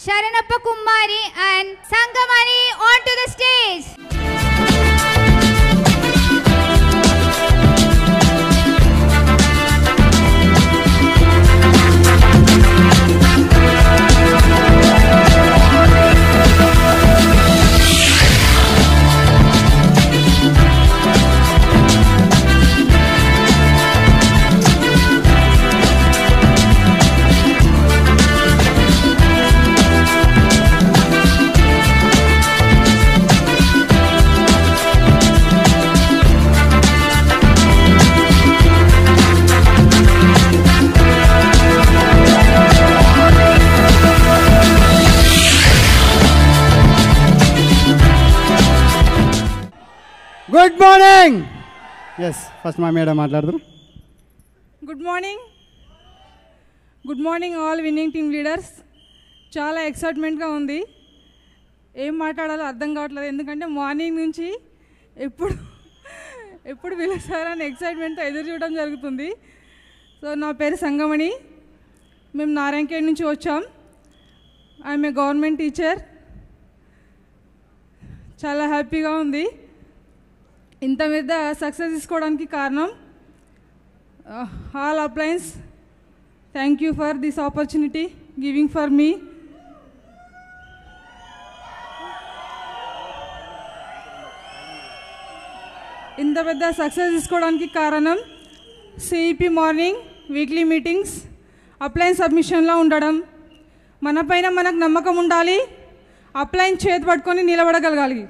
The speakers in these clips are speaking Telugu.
Sharanappa Kumari and Sangamani onto the stage. Good morning. Yes, first my madam మాట్లాడతారు. Good morning. Good morning all winning team leaders. చాలా ఎక్సైట్మెంట్గా ఉంది. ఏం మాట్లాడాలో అర్థం కావట్లేదు, ఎందుకంటే మార్నింగ్ నుంచి ఎప్పుడు పిలుస్తారని ఎక్సైట్మెంట్తో ఎదురు చూడడం జరుగుతుంది. సో నా పేరు సంగమణి, మేము నారాయణఖేడ్ నుంచి వచ్చాం. I'm a government teacher. చాలా హ్యాపీగా ఉంది. ఇంత మీద సక్సెస్ తీసుకోవడానికి కారణం all appliances. Thank you for this opportunity giving for me. ఇంత పెద్ద సక్సెస్ తీసుకోవడానికి కారణం CEP morning weekly meetings, appliances సబ్మిషన్లో ఉండడం. మన పైన మనకు నమ్మకం ఉండాలి, అప్లయన్స్ చేతి పట్టుకొని నిలబడగలగాలి.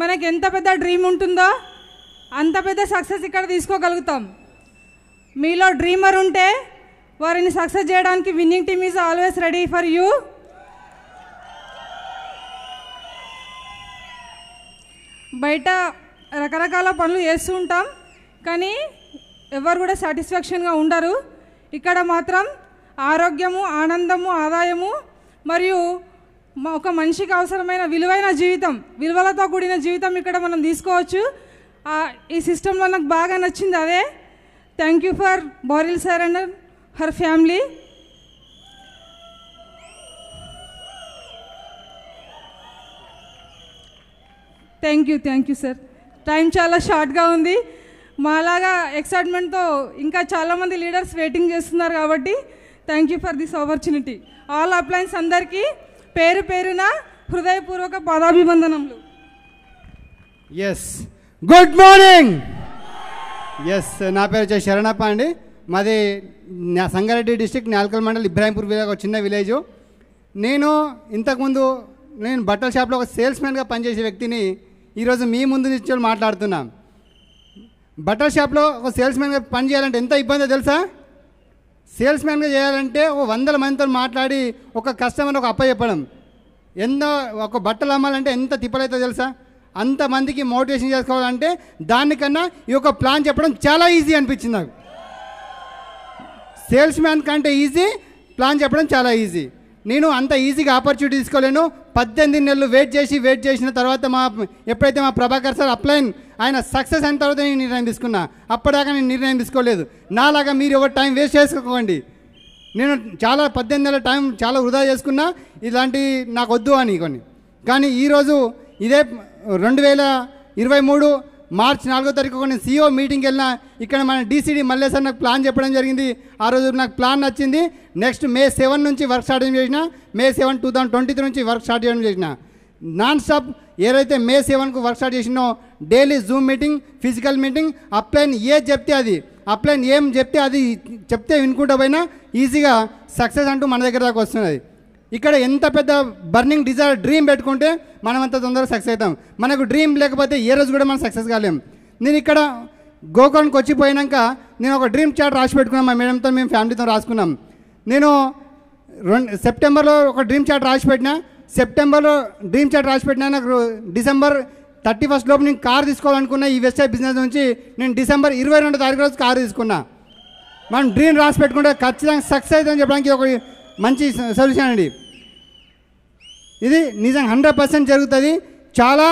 మనకు ఎంత పెద్ద డ్రీమ్ ఉంటుందో అంత పెద్ద సక్సెస్ ఇక్కడ తీసుకోగలుగుతాం. మీలో డ్రీమర్ ఉంటే వారిని సక్సెస్ చేయడానికి winning team is always ready for you. బయట రకరకాల పనులు చేస్తూ ఉంటాం, కానీ ఎవరు కూడా సాటిస్ఫాక్షన్గా ఉండరు. ఇక్కడ మాత్రం ఆరోగ్యము, ఆనందము, ఆదాయము మరియు ఒక మనిషికి అవసరమైన విలువైన జీవితం, విలువలతో కూడిన జీవితం ఇక్కడ మనం తీసుకోవచ్చు. ఈ సిస్టంలో నాకు బాగా నచ్చింది అదే. థ్యాంక్ యూ ఫర్ బోరిల్ sir and her family. Thank you sir. Time చాలా షార్ట్గా ఉంది. మాలాగా ఎక్సైట్మెంట్తో ఇంకా చాలామంది లీడర్స్ వెయిటింగ్ చేస్తున్నారు కాబట్టి thank you for this opportunity. All appliances అందరికీ పేరు పేరున హృదయపూర్వక పాదాభివందనములు. Yes, good morning. ఎస్, నా పేరు వచ్చేసి శరణప్ప అండి. మాది సంగారెడ్డి డిస్టిక్ న్యాల్కల్ మండల్ ఇబ్రాహీంపూర్ విలేజ్, ఒక చిన్న విలేజు. ఇంతకుముందు నేను బట్టల షాప్లో ఒక సేల్స్మెన్గా పనిచేసే వ్యక్తిని ఈరోజు మీ ముందు నుంచి మాట్లాడుతున్నాను. బట్టల షాప్లో ఒక సేల్స్మెన్గా పని చేయాలంటే ఎంత ఇబ్బందో తెలుసా? సేల్స్మెన్గా చేయాలంటే 100 మందితో మాట్లాడి ఒక కస్టమర్ ఒక అప్పచెప్పడం, ఒక బట్టలు అమ్మాలంటే ఎంత తిప్పలైతే తెలుసా? అంతమందికి మోటివేషన్ చేసుకోవాలంటే దానికన్నా ఈ యొక్క ప్లాన్ చెప్పడం చాలా ఈజీ అనిపించింది నాకు. సేల్స్మ్యాన్ కంటే ఈజీ, ప్లాన్ చెప్పడం చాలా ఈజీ. నేను అంత ఈజీగా ఆపర్చునిటీ తీసుకోలేను. 18 నెలలు వెయిట్ చేసిన తర్వాత ఎప్పుడైతే మా ప్రభాకర్ సార్ అప్లైన్ ఆయన సక్సెస్ అయిన తర్వాత నేను నిర్ణయం తీసుకున్నా. అప్పటిదాకా నేను నిర్ణయం తీసుకోలేదు. నాలాగా మీరు ఎవరు టైం వేస్ట్ చేసుకోకండి. నేను 18 నెలల టైం చాలా వృధా చేసుకున్నా, ఇలాంటి నాకు వద్దు అని కానీ ఈరోజు ఇదే 2023 మార్చి 4వ తారీఖు నేను CEO మీటింగ్కి వెళ్ళినా. ఇక్కడ మన DCD మల్లేశ్వర్ నాకు ప్లాన్ చెప్పడం జరిగింది. ఆ రోజు నాకు ప్లాన్ నచ్చింది. నెక్స్ట్ May 7 నుంచి వర్క్ స్టార్ట్ చేసిన. May 7, 2023 నుంచి వర్క్ స్టార్ట్ చేయడం చేసిన. నాన్ స్టాప్ ఏదైతే May 7కు వర్క్ స్టార్ట్ చేసినో daily Zoom meeting, physical meeting. అప్లైన్ ఏది చెప్తే అది, అప్లైన్ ఏం చెప్తే అది చెప్తే వినుకుంటూ పోయినా ఈజీగా సక్సెస్ అంటూ మన దగ్గర దాకా వస్తున్నది. ఇక్కడ ఎంత పెద్ద బర్నింగ్ డిజైర్ డ్రీమ్ పెట్టుకుంటే మనం అంత తొందరగా సక్సెస్ అవుతాం. మనకు డ్రీమ్ లేకపోతే ఏ రోజు కూడా మనం సక్సెస్ కాలేం. నేను ఇక్కడ గోకర్ణకి వచ్చిపోయినాక నేను ఒక డ్రీమ్ చార్ట్ రాసి పెట్టుకున్నాను. మా మేడంతో మేము ఫ్యామిలీతో రాసుకున్నాం. నేను సెప్టెంబర్లో ఒక డ్రీమ్ చార్ట్ రాసి పెట్టినా. నాకు డిసెంబర్ 31 లోపు నేను కార్ తీసుకోవాలనుకున్నా. ఈ వెస్టైల్ బిజినెస్ నుంచి నేను డిసెంబర్ 22 తారీఖు రోజు కారు తీసుకున్నా. మనం డ్రీమ్ రాసి పెట్టుకుంటే ఖచ్చితంగా సక్సెస్ అవుతుందని చెప్పడానికి ఒక మంచి సొల్యూషన్ అండి ఇది. నిజంగా 100% జరుగుతుంది. చాలా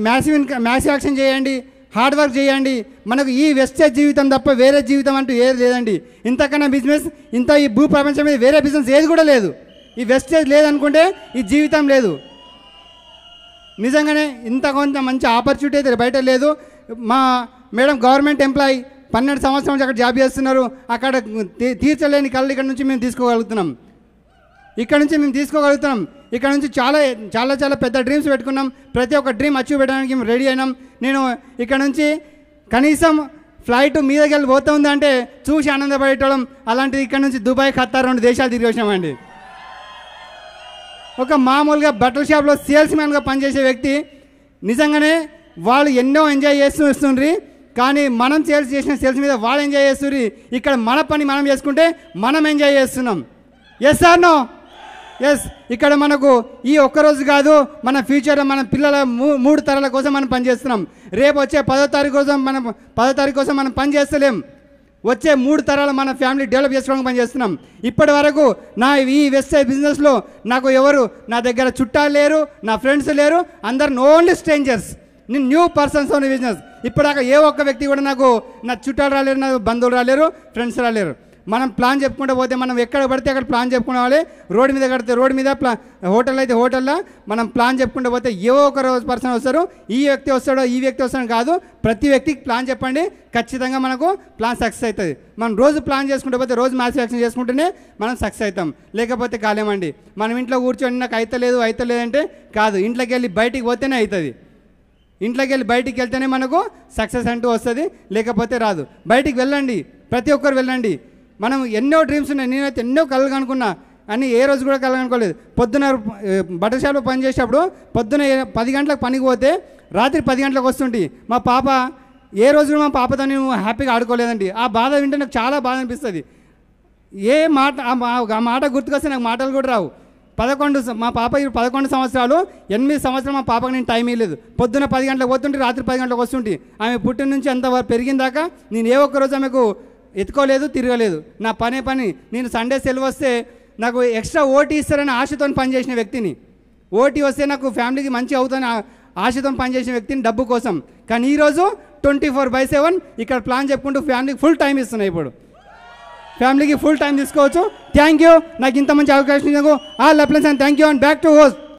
మ్యాసివ్ యాక్షన్ చేయండి, హార్డ్ వర్క్ చేయండి. మనకు ఈ వెస్టేజ్ జీవితం తప్ప వేరే జీవితం అంటూ ఏది లేదండి. ఇంతకన్నా బిజినెస్, ఇంత ఈ భూ ప్రపంచం మీద వేరే బిజినెస్ ఏది కూడా లేదు. ఈ వెస్టేజ్ లేదనుకుంటే ఈ జీవితం లేదు. నిజంగానే ఇంత కొంత మంచి ఆపర్చునిటీ అయితే బయట లేదు. మా మేడం గవర్నమెంట్ ఎంప్లాయీ 12 సంవత్సరాల నుంచి అక్కడ జాబ్ చేస్తున్నారు. అక్కడ తీర్చలేని కళ్ళు ఇక్కడ నుంచి మేము తీసుకోగలుగుతున్నాం. ఇక్కడ నుంచి చాలా చాలా చాలా పెద్ద డ్రీమ్స్ పెట్టుకున్నాం. ప్రతి ఒక్క డ్రీమ్ అచీవ్ పెట్టడానికి మేము రెడీ అయినాం. నేను ఇక్కడ నుంచి కనీసం ఫ్లైట్ మీదకి వెళ్ళి పోతుంది అంటే చూసి ఆనందపడేటోళ్ళం. అలాంటిది ఇక్కడ నుంచి దుబాయ్, ఖతార్ 2 దేశాలు తిరిగి వచ్చినామండి. ఒక మామూలుగా బట్టల షాప్లో సేల్స్ మ్యాన్గా పనిచేసే వ్యక్తి నిజంగానే వాళ్ళు ఎన్నో ఎంజాయ్ చేస్తుండ్రి. కానీ మనం చేసిన సేల్స్ మీద వాళ్ళు ఎంజాయ్ చేస్తుర్రి. ఇక్కడ మన పని మనం చేసుకుంటే మనం ఎంజాయ్ చేస్తున్నాం. Yes or no? ఎస్. ఇక్కడ మనకు ఈ ఒక్కరోజు కాదు, మన ఫ్యూచర్ మన పిల్లల 3 తరాల కోసం మనం పనిచేస్తున్నాం. రేపు వచ్చే 10వ తారీఖు కోసం మనం పని చేస్తలేం. వచ్చే 3 తరాలు మన ఫ్యామిలీ డెవలప్ చేసుకోవడానికి పనిచేస్తున్నాం. ఇప్పటి వరకు ఈ వెస్టేజ్ బిజినెస్లో నాకు ఎవరు నా దగ్గర చుట్టాలు లేరు, నా ఫ్రెండ్స్ లేరు, అందరు ఓన్లీ స్ట్రేంజర్స్. నేను న్యూ పర్సన్స్ ఓన్ బిజినెస్. ఇప్పటిదాకా ఏ ఒక్క వ్యక్తి కూడా నాకు నా చుట్టాలు రాలేరు, నా బంధువులు రాలేరు, ఫ్రెండ్స్ రాలేరు. మనం ప్లాన్ చెప్పుకుంటూ పోతే మనం ఎక్కడ పడితే అక్కడ ప్లాన్ చెప్పుకోవాలి. రోడ్డు మీద కడితే రోడ్డు మీద, హోటల్ అయితే హోటల్లో మనం ప్లాన్ చెప్పుకుంటూ పోతే ఏ ఒక్క పర్సన్ వస్తారు, ఈ వ్యక్తి వస్తాడో ఈ వ్యక్తి వస్తాడో కాదు, ప్రతి వ్యక్తికి ప్లాన్ చెప్పండి, ఖచ్చితంగా మనకు ప్లాన్ సక్సెస్ అవుతుంది. మనం రోజు ప్లాన్ చేసుకుంటూ పోతే, రోజు మ్యానుఫ్యాక్చరింగ్ చేసుకుంటేనే మనం సక్సెస్ అవుతాం. లేకపోతే కాలేమండి. మనం ఇంట్లో కూర్చొని నాకు అవుతలేదు అంటే కాదు, ఇంట్లోకి వెళ్ళి బయటికి పోతేనే అవుతుంది. ఇంట్లోకి వెళ్ళి బయటికి వెళ్తేనే మనకు సక్సెస్ అంటూ వస్తుంది, లేకపోతే రాదు. బయటికి వెళ్ళండి, ప్రతి ఒక్కరు వెళ్ళండి. మనం ఎన్నో డ్రీమ్స్ ఉన్నాయి. నేనైతే ఎన్నో కలలు కనుక్కున్నా, అని ఏ రోజు కూడా కలలు కనుక్కోలేదు. పొద్దున బట్టల షాప్లో పని చేసేటప్పుడు పొద్దున 10 గంటలకు పనికి పోతే రాత్రి 10 గంటలకు వస్తుంటే మా పాప ఏ రోజు మా పాపతో నేను హ్యాపీగా ఆడుకోలేదండి. ఆ బాధ వింటే నాకు చాలా బాధ అనిపిస్తుంది. ఏ మాట ఆ మాట గుర్తుకొస్తే నాకు మాటలు కూడా రావు. మా పాప 11 సంవత్సరాలు, 8 సంవత్సరాలు మా పాపకు నేను టైం ఇవ్వలేదు. పొద్దున 10 గంటలకు పోతుంటే రాత్రి 10 గంటలకు వస్తుంటే ఆమె పుట్టిన నుంచి అంత పెరిగిన దాకా నేను ఏ ఒక్కరోజు ఆమెకు ఎత్తుకోలేదు, తిరగలేదు. నా పని. నేను సండే సెలవు వస్తే నాకు ఎక్స్ట్రా ఓటీ ఇస్తారని ఆశతో పనిచేసిన వ్యక్తిని. ఓటీ వస్తే నాకు ఫ్యామిలీకి మంచి అవుతుందని ఆశతో పనిచేసిన వ్యక్తిని డబ్బు కోసం. కానీ ఈరోజు 24/7 ఇక్కడ ప్లాన్ చెప్పుకుంటూ ఫ్యామిలీకి ఫుల్ టైం ఇస్తున్నాయి. ఇప్పుడు ఫ్యామిలీకి ఫుల్ టైం తీసుకోవచ్చు. థ్యాంక్ యూ, నాకు ఇంత మంచి అవకాశం ఇచ్చినందుకు. All అప్లైన్స్ and thank you and back to host.